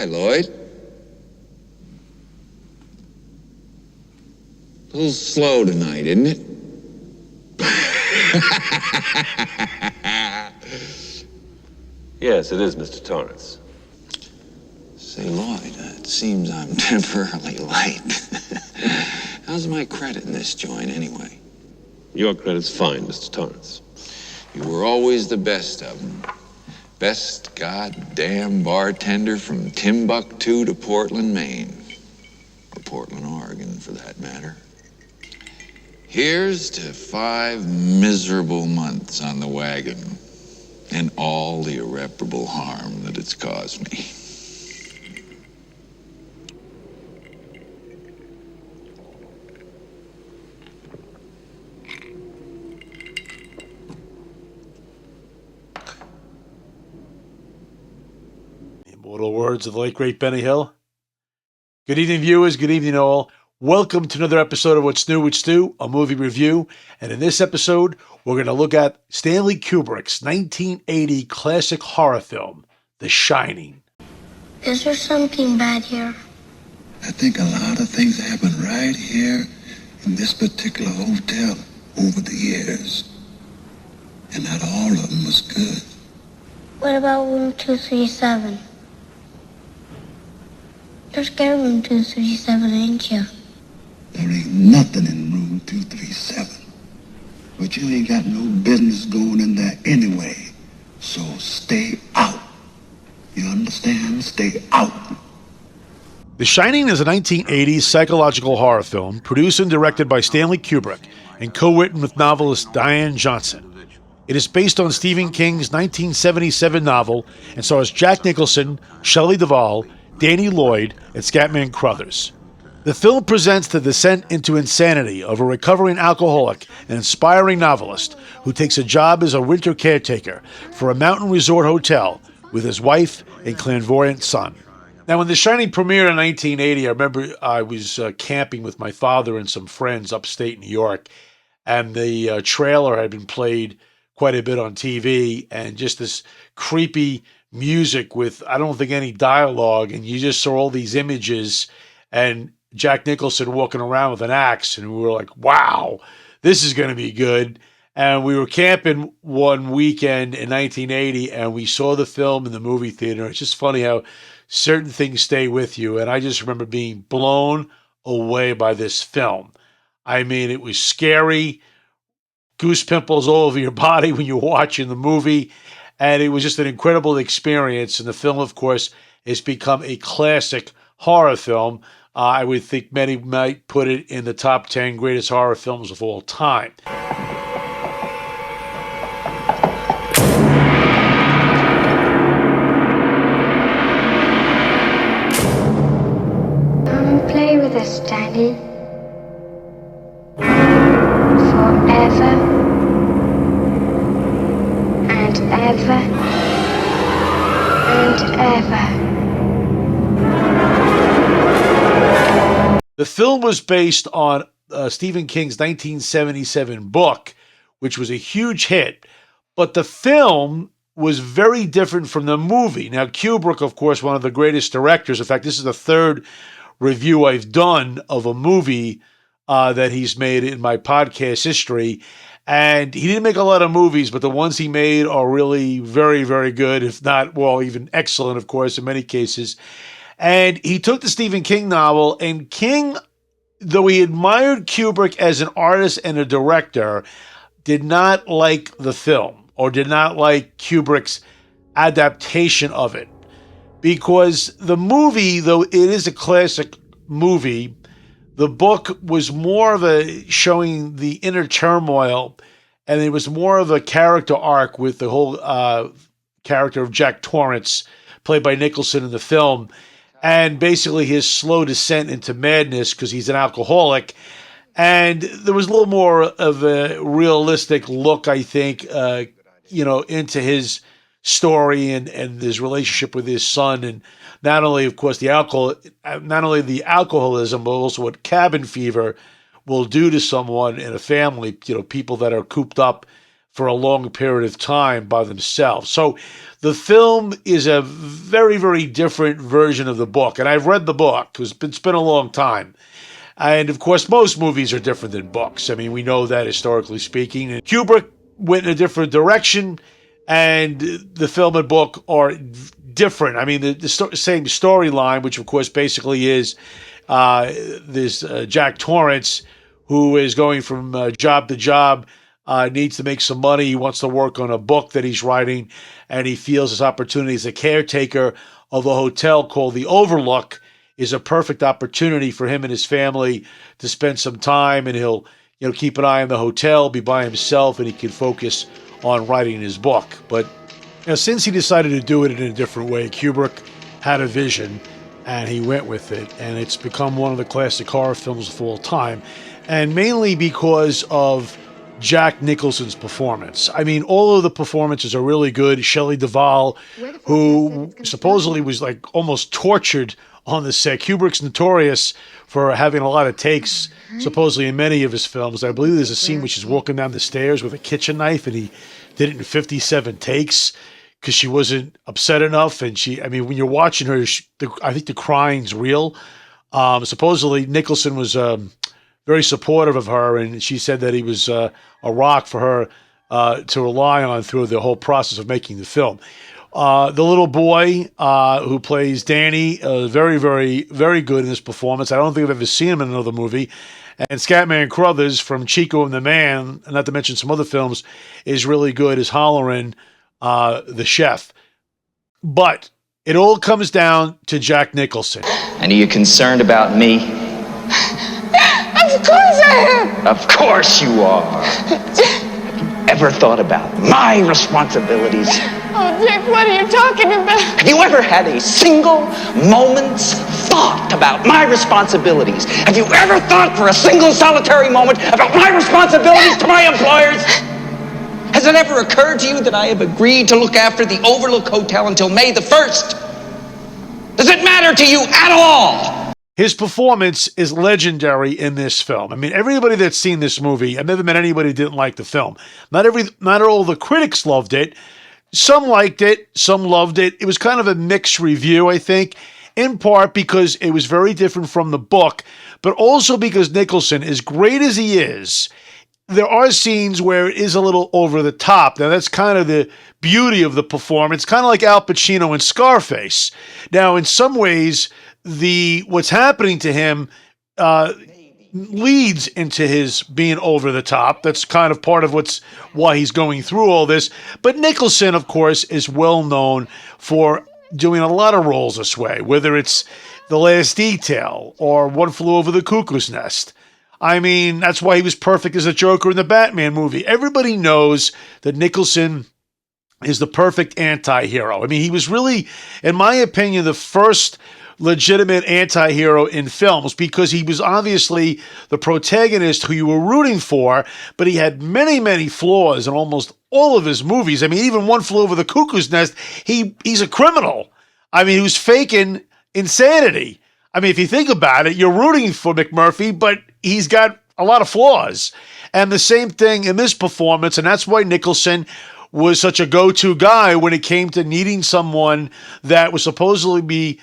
Hi, Lloyd. A little slow tonight, isn't it? Yes, it is, Mr. Torrance. Say, Lloyd, it seems I'm temporarily late. How's my credit in this joint, anyway? Your credit's fine, Mr. Torrance. You were always the best of them. Best goddamn bartender from Timbuktu to Portland, Maine. Or Portland, Oregon, for that matter. Here's to 5 miserable months on the wagon and all the irreparable harm that it's caused me. Immortal words of the late, great Benny Hill. Good evening, viewers. Good evening, all. Welcome to another episode of What's New with Stu, a movie review. And in this episode, we're going to look at Stanley Kubrick's 1980 classic horror film, The Shining. Is there something bad here? I think a lot of things happened right here in this particular hotel over the years. And not all of them was good. What about room 237? You're scared of room 237, ain't you? There ain't nothing in room 237. But you ain't got no business going in there anyway. So stay out. You understand? Stay out. The Shining is a 1980s psychological horror film produced and directed by Stanley Kubrick and co-written with novelist Diane Johnson. It is based on Stephen King's 1977 novel and stars Jack Nicholson, Shelley Duvall, Danny Lloyd, and Scatman Crothers. The film presents the descent into insanity of a recovering alcoholic and inspiring novelist who takes a job as a winter caretaker for a mountain resort hotel with his wife and clairvoyant son. Now, when The Shining premiered in 1980, I remember I was camping with my father and some friends upstate New York, and the trailer had been played quite a bit on TV, and just this creepy music with, I don't think, any dialogue, and you just saw all these images, and Jack Nicholson walking around with an axe, and we were like, wow, this is going to be good. And we were camping one weekend in 1980, and we saw the film in the movie theater. It's just funny how certain things stay with you, and I just remember being blown away by this film. I mean, it was scary, goose pimples all over your body when you're watching the movie, and it was just an incredible experience. And the film, of course, has become a classic horror film. I would think many might put it in the top 10 greatest horror films of all time. Come and play with us, Daddy. Forever and ever and ever. The film was based on Stephen King's 1977 book, which was a huge hit, but the film was very different from the movie. Now, Kubrick, of course, one of the greatest directors. In fact, this is the third review I've done of a movie that he's made in my podcast history. And he didn't make a lot of movies, but the ones he made are really very, very good, if not, well, even excellent, of course, in many cases. And he took the Stephen King novel, and King, though he admired Kubrick as an artist and a director, did not like the film, or did not like Kubrick's adaptation of it. Because the movie, though it is a classic movie, the book was more of a showing the inner turmoil, and it was more of a character arc with the whole character of Jack Torrance, played by Nicholson in the film, and basically his slow descent into madness because he's an alcoholic. And there was a little more of a realistic look, I think, into his story and his relationship with his son, and not only, of course, the alcoholism, but also what cabin fever will do to someone in a family. People that are cooped up for a long period of time by themselves. So the film is a very, very different version of the book. And I've read the book because it's been a long time. And of course, most movies are different than books. I mean, we know that historically speaking. And Kubrick went in a different direction, and the film and book are different. I mean, the same storyline, which of course basically is this Jack Torrance, who is going from job to job, needs to make some money. He wants to work on a book that he's writing, and he feels his opportunity as a caretaker of a hotel called the Overlook is a perfect opportunity for him and his family to spend some time, and he'll keep an eye on the hotel, be by himself, and he can focus on writing his book. But since he decided to do it in a different way, Kubrick had a vision, and he went with it, and it's become one of the classic horror films of all time, and mainly because of Jack Nicholson's performance. I mean, all of the performances are really good. Shelley Duvall, who supposedly was like almost tortured on the set. Kubrick's notorious for having a lot of takes, supposedly in many of his films. I believe there's a scene where she's walking down the stairs with a kitchen knife, and he did it in 57 takes because she wasn't upset enough. And when you're watching her, I think the crying's real. Supposedly Nicholson was very supportive of her, and she said that he was a rock for her to rely on through the whole process of making the film. The little boy who plays Danny, very, very, very good in this performance. I don't think I've ever seen him in another movie. And Scatman Crothers from Chico and the Man, not to mention some other films, is really good as Halloran, the chef. But it all comes down to Jack Nicholson. And are you concerned about me? Of course I am. Of course you are. Have you ever thought about my responsibilities? Oh, Dick, what are you talking about? Have you ever had a single moment's thought about my responsibilities? Have you ever thought for a single solitary moment about my responsibilities to my employers? Has it ever occurred to you that I have agreed to look after the Overlook Hotel until May the 1st? Does it matter to you at all? His performance is legendary in this film. I mean, everybody that's seen this movie, I've never met anybody who didn't like the film. Not all the critics loved it. Some liked it, some loved it. It was kind of a mixed review, I think, in part because it was very different from the book, but also because Nicholson, as great as he is, there are scenes where it is a little over the top. Now, that's kind of the beauty of the performance, kind of like Al Pacino in Scarface. Now, in some ways, what's happening to him leads into his being over the top. That's kind of part of why he's going through all this. But Nicholson, of course, is well known for doing a lot of roles this way, whether it's The Last Detail or One Flew Over the Cuckoo's Nest. I mean, that's why he was perfect as a Joker in the Batman movie. Everybody knows that Nicholson is the perfect anti-hero. I mean, he was really, in my opinion, the first legitimate anti-hero in films, because he was obviously the protagonist who you were rooting for, but he had many, many flaws in almost all of his movies. I mean, even One Flew Over the Cuckoo's Nest, he's a criminal. I mean, he was faking insanity. I mean, if you think about it, you're rooting for McMurphy, but he's got a lot of flaws. And the same thing in this performance, and that's why Nicholson was such a go-to guy when it came to needing someone that was supposedly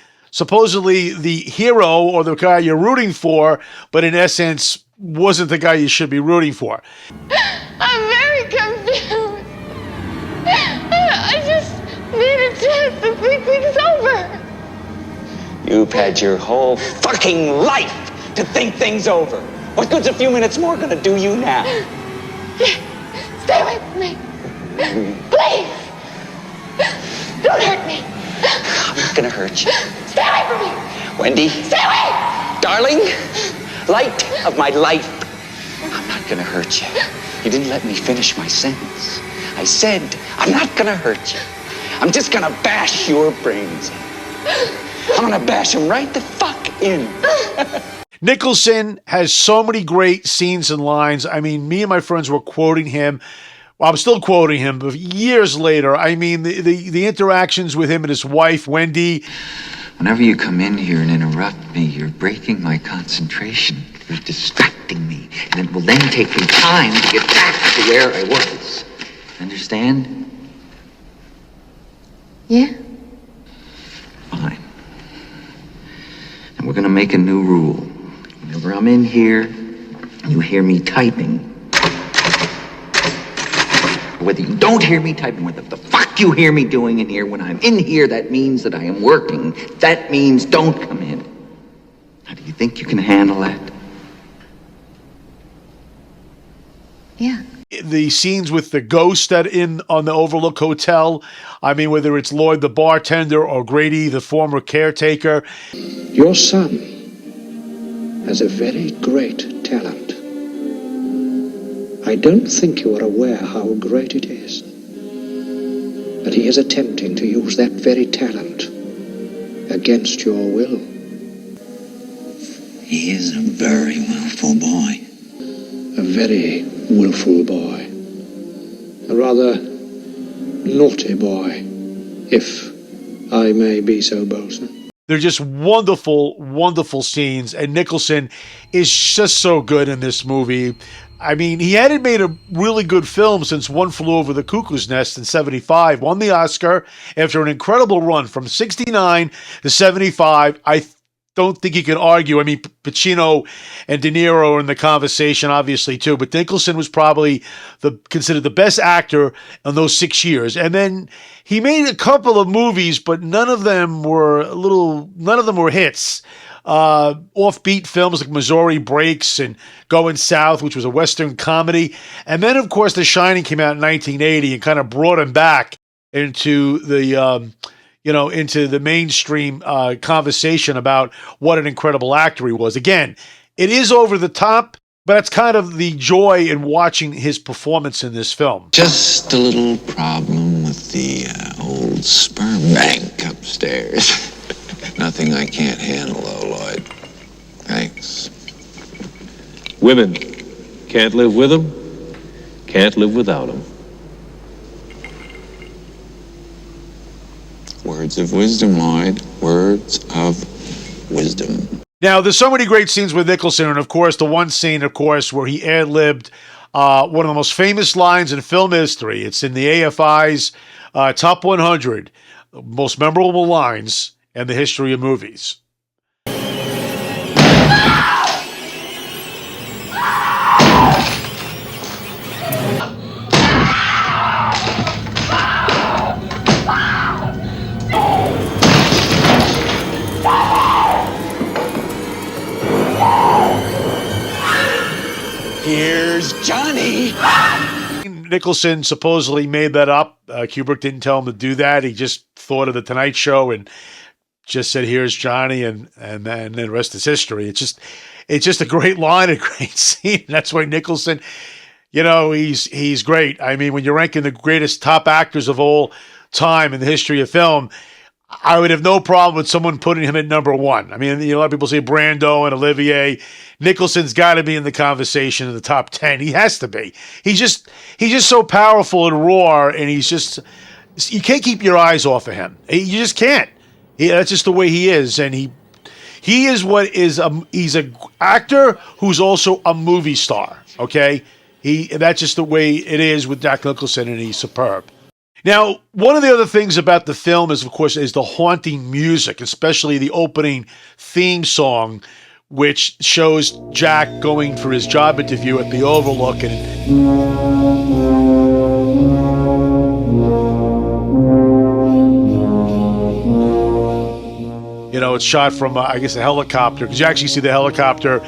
the hero or the guy you're rooting for, but in essence wasn't the guy you should be rooting for. I'm very confused. I just need a chance to think things over. You've had your whole fucking life to think things over. What good's a few minutes more gonna do you now? Stay away from me. Please. Don't hurt me. I'm not gonna hurt you. Stay away from me. Wendy. Stay away. Darling, light of my life. I'm not gonna hurt you. You didn't let me finish my sentence. I said, I'm not gonna hurt you. I'm just gonna bash your brains in. I'm gonna bash them right the fuck in. Nicholson has so many great scenes and lines. I mean, me and my friends were quoting him. Well, I'm still quoting him, but years later. I mean, the interactions with him and his wife, Wendy. Whenever you come in here and interrupt me, you're breaking my concentration. You're distracting me, and it will then take me time to get back to where I was. Understand? Yeah. Fine. And we're gonna make a new rule. Whenever I'm in here, you hear me typing. Whether you don't hear me typing, what the fuck you hear me doing in here, when I'm in here, that means that I am working. That means don't come in. Now, do you think you can handle that? Yeah. The scenes with the ghost on the Overlook Hotel, I mean, whether it's Lloyd the bartender or Grady the former caretaker. Your son has a very great talent. I don't think you are aware how great it is. But he is attempting to use that very talent against your will. He is a very willful boy. A very willful boy. A rather naughty boy, if I may be so bold, sir. They're just wonderful, wonderful scenes, and Nicholson is just so good in this movie. I mean, he hadn't made a really good film since One Flew Over the Cuckoo's Nest in 75. Won the Oscar after an incredible run from 69 to 75. I don't think you can argue. I mean, Pacino and De Niro are in the conversation, obviously, too. But Nicholson was probably considered the best actor in those 6 years. And then he made a couple of movies, but none of them were hits. Offbeat films like Missouri Breaks and Going South, which was a Western comedy. And then, of course, The Shining came out in 1980 and kind of brought him back into the into the mainstream conversation about what an incredible actor he was. Again, it is over the top, but it's kind of the joy in watching his performance in this film. Just a little problem with the old sperm bank upstairs. Nothing I can't handle, though, Lloyd. Thanks. Women can't live with them, can't live without them. Words of wisdom, Lloyd. Words of wisdom. Now, there's so many great scenes with Nicholson, and of course, the one scene, of course, where he ad-libbed one of the most famous lines in film history. It's in the AFI's Top 100 most memorable lines in the history of movies. Here's Johnny. Nicholson supposedly made that up. Kubrick didn't tell him to do that. He just thought of The Tonight Show and just said, "Here's Johnny," and then the rest is history. It's just a great line, a great scene. That's why Nicholson, he's great. I mean, when you're ranking the greatest top actors of all time in the history of film, I would have no problem with someone putting him at number one. I mean, a lot of people say Brando and Olivier. Nicholson's got to be in the conversation in the top 10. He has to be. He's just so powerful and raw, and you can't keep your eyes off of him. You just can't. That's just the way he is, and he is he's an actor who's also a movie star. Okay, that's just the way it is with Jack Nicholson, and he's superb. Now, one of the other things about the film is, of course, the haunting music, especially the opening theme song, which shows Jack going for his job interview at the Overlook. It's shot from, I guess, a helicopter, because you actually see the helicopter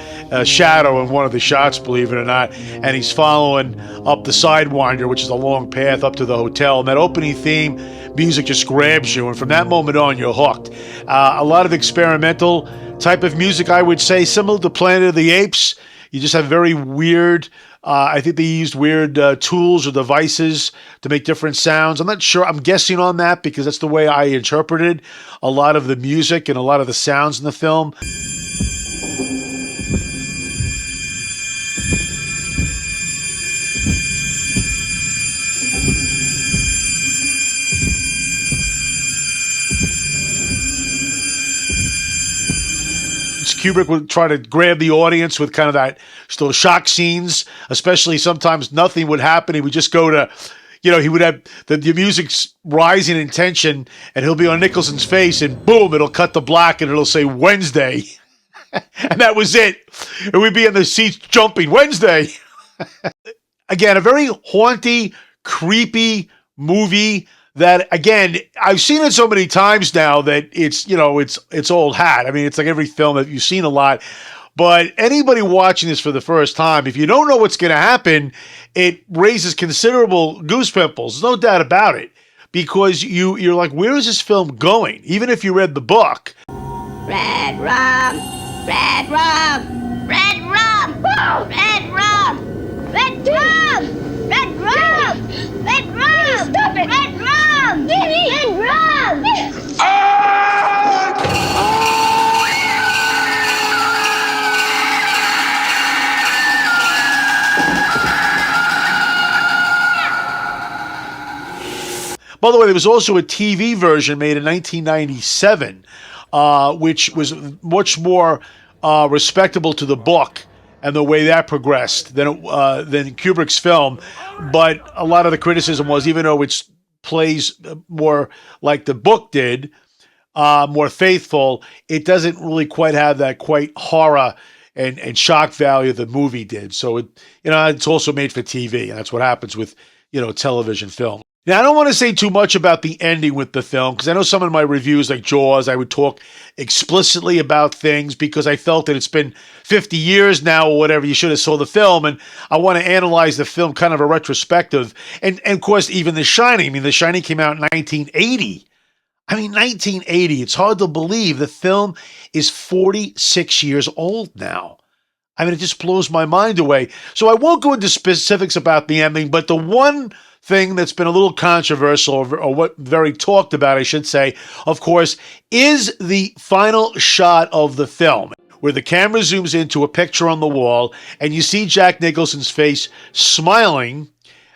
shadow in one of the shots, believe it or not, and he's following up the Sidewinder, which is a long path up to the hotel, and that opening theme music just grabs you, and from that moment on, you're hooked. A lot of experimental type of music, I would say, similar to Planet of the Apes. You just have very weird, I think they used weird tools or devices to make different sounds. I'm not sure. I'm guessing on that because that's the way I interpreted a lot of the music and a lot of the sounds in the film. Kubrick would try to grab the audience with kind of those shock scenes, especially sometimes nothing would happen. He would just go to, he would have the music's rising in tension, and he'll be on Nicholson's face, and boom, it'll cut to black, and it'll say Wednesday. And that was it. And we'd be in the seats jumping, Wednesday. Again, a very haunty, creepy movie that, again, I've seen it so many times now that it's old hat. I mean, it's like every film that you've seen a lot. But anybody watching this for the first time, if you don't know what's going to happen, it raises considerable goose pimples. No doubt about it. Because you're like, where is this film going? Even if you read the book. Red rum, red rum, red rum, red rum, red rum, red rum, red rum. Stop it! Red rum, red rum. By the way, there was also a TV version made in 1997, which was much more respectable to the book and the way that progressed than Kubrick's film. But a lot of the criticism was, even though it plays more like the book did, more faithful, it doesn't really quite have that quite horror and shock value the movie did. So it's also made for TV, and that's what happens with television film. Now, I don't want to say too much about the ending with the film, because I know some of my reviews, like Jaws, I would talk explicitly about things because I felt that it's been 50 years now or whatever. You should have saw the film, and I want to analyze the film kind of a retrospective. And of course, even The Shining. I mean, The Shining came out in 1980. 1980. It's hard to believe the film is 46 years old now. I mean, it just blows my mind away. So I won't go into specifics about the ending, but the one thing that's been a little controversial, or what very talked about, I should say, of course, is the final shot of the film, where the camera zooms into a picture on the wall, and you see Jack Nicholson's face smiling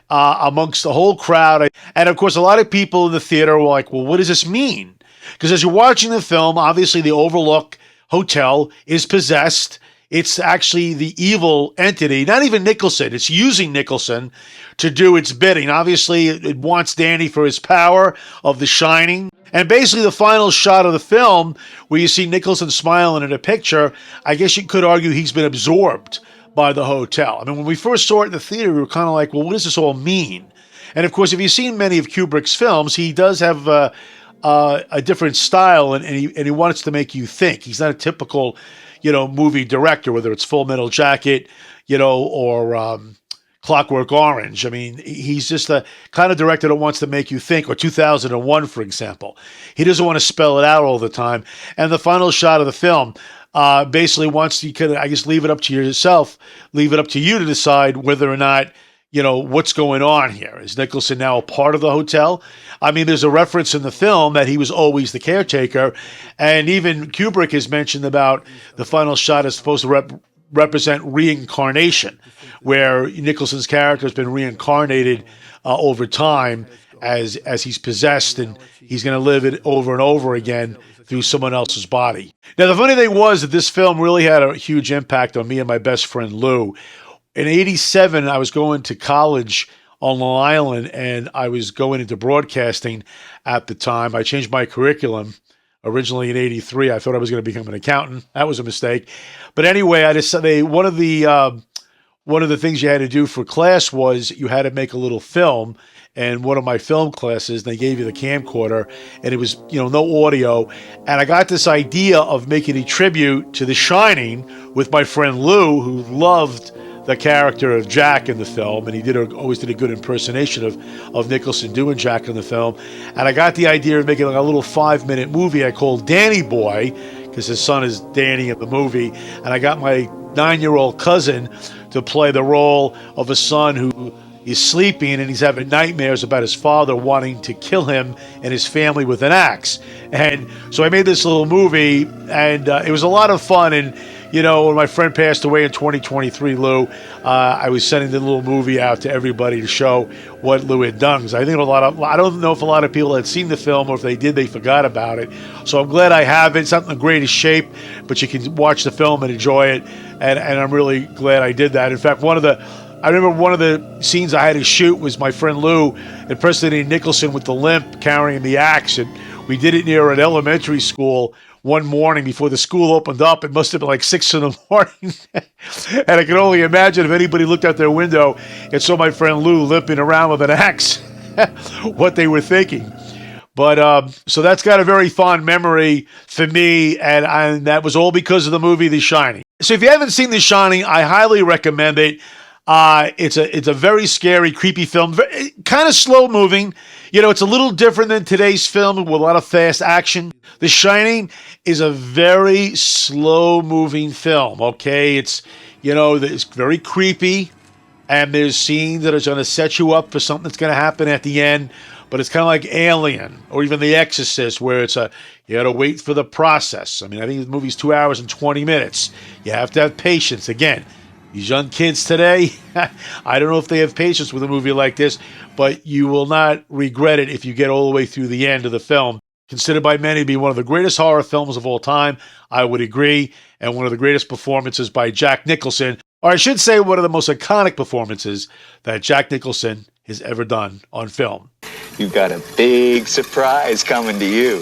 amongst the whole crowd. And of course, a lot of people in the theater were like, well, what does this mean? Because as you're watching the film, obviously the Overlook Hotel is possessed. It's actually the evil entity, not even Nicholson. It's using Nicholson to do its bidding. Obviously, it wants Danny for his power of The Shining. And basically, the final shot of the film, where you see Nicholson smiling in a picture, I guess you could argue he's been absorbed by the hotel. I mean, when we first saw it in the theater, we were kind of like, well, what does this all mean? And of course, if you've seen many of Kubrick's films, he does have a different style, and he wants to make you think. He's not a typical movie director, whether it's Full Metal Jacket, or Clockwork Orange. I mean, he's just the kind of director that wants to make you think, or 2001, for example. He doesn't want to spell it out all the time. And the final shot of the film basically wants you to, I guess, leave it up to yourself, leave it up to you to decide whether or not, what's going on here. Is Nicholson now a part of the hotel? I mean, there's a reference in the film that he was always the caretaker, and even Kubrick has mentioned about the final shot is supposed to represent reincarnation, where Nicholson's character has been reincarnated over time as he's possessed, and he's going to live it over and over again through someone else's body. Now, the funny thing was that this film really had a huge impact on me and my best friend Lou. In 87, I was going to college on Long Island, and I was going into broadcasting at the time. I changed my curriculum. Originally in 83, I thought I was going to become an accountant. That was a mistake. But anyway, I decided one of the things you had to do for class was you had to make a little film. And one of my film classes, they gave you the camcorder, and it was, no audio. And I got this idea of making a tribute to The Shining with my friend Lou, who loved the character of Jack in the film, and he always did a good impersonation of Nicholson doing Jack in the film. And I got the idea of making like a little 5-minute movie I called Danny Boy, because his son is Danny in the movie. And I got my 9-year-old cousin to play the role of a son who is sleeping and he's having nightmares about his father wanting to kill him and his family with an axe. And so I made this little movie, and it was a lot of fun. And when my friend passed away in 2023, Lou, I was sending the little movie out to everybody to show what Lou had done. Because I think I don't know if a lot of people had seen the film, or if they did, they forgot about it. So I'm glad I have it. It's not in the greatest shape, but you can watch the film and enjoy it. And I'm really glad I did that. In fact, one of the I remember one of the scenes I had to shoot was my friend Lou impersonating Nicholson with the limp carrying the axe. And we did it near an elementary school one morning before the school opened up. It must have been like 6 in the morning. And I can only imagine if anybody looked out their window and saw my friend Lou limping around with an axe, what they were thinking. But so that's got a very fond memory for me, and that was all because of the movie The Shining. So if you haven't seen The Shining, I highly recommend it. It's a very scary, creepy film, kind of slow moving. You know, it's a little different than today's film with a lot of fast action. The Shining is a very slow moving film. Okay, it's very creepy, and there's scenes that are going to set you up for something that's going to happen at the end. But it's kind of like Alien or even The Exorcist, where you got to wait for the process. I mean, I think the movie's 2 hours and 20 minutes. You have to have patience. Again, these young kids today, I don't know if they have patience with a movie like this, but you will not regret it if you get all the way through the end of the film. Considered by many to be one of the greatest horror films of all time, I would agree, and one of the greatest performances by Jack Nicholson, or I should say one of the most iconic performances that Jack Nicholson has ever done on film. You've got a big surprise coming to you.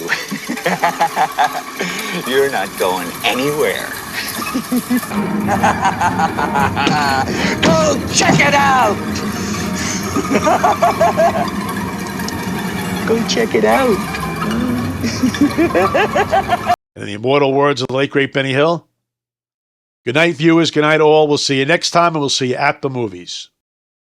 You're not going anywhere. Go check it out! Go check it out. In the immortal words of the late, great Benny Hill, good night, viewers. Good night, all. We'll see you next time, and we'll see you at the movies.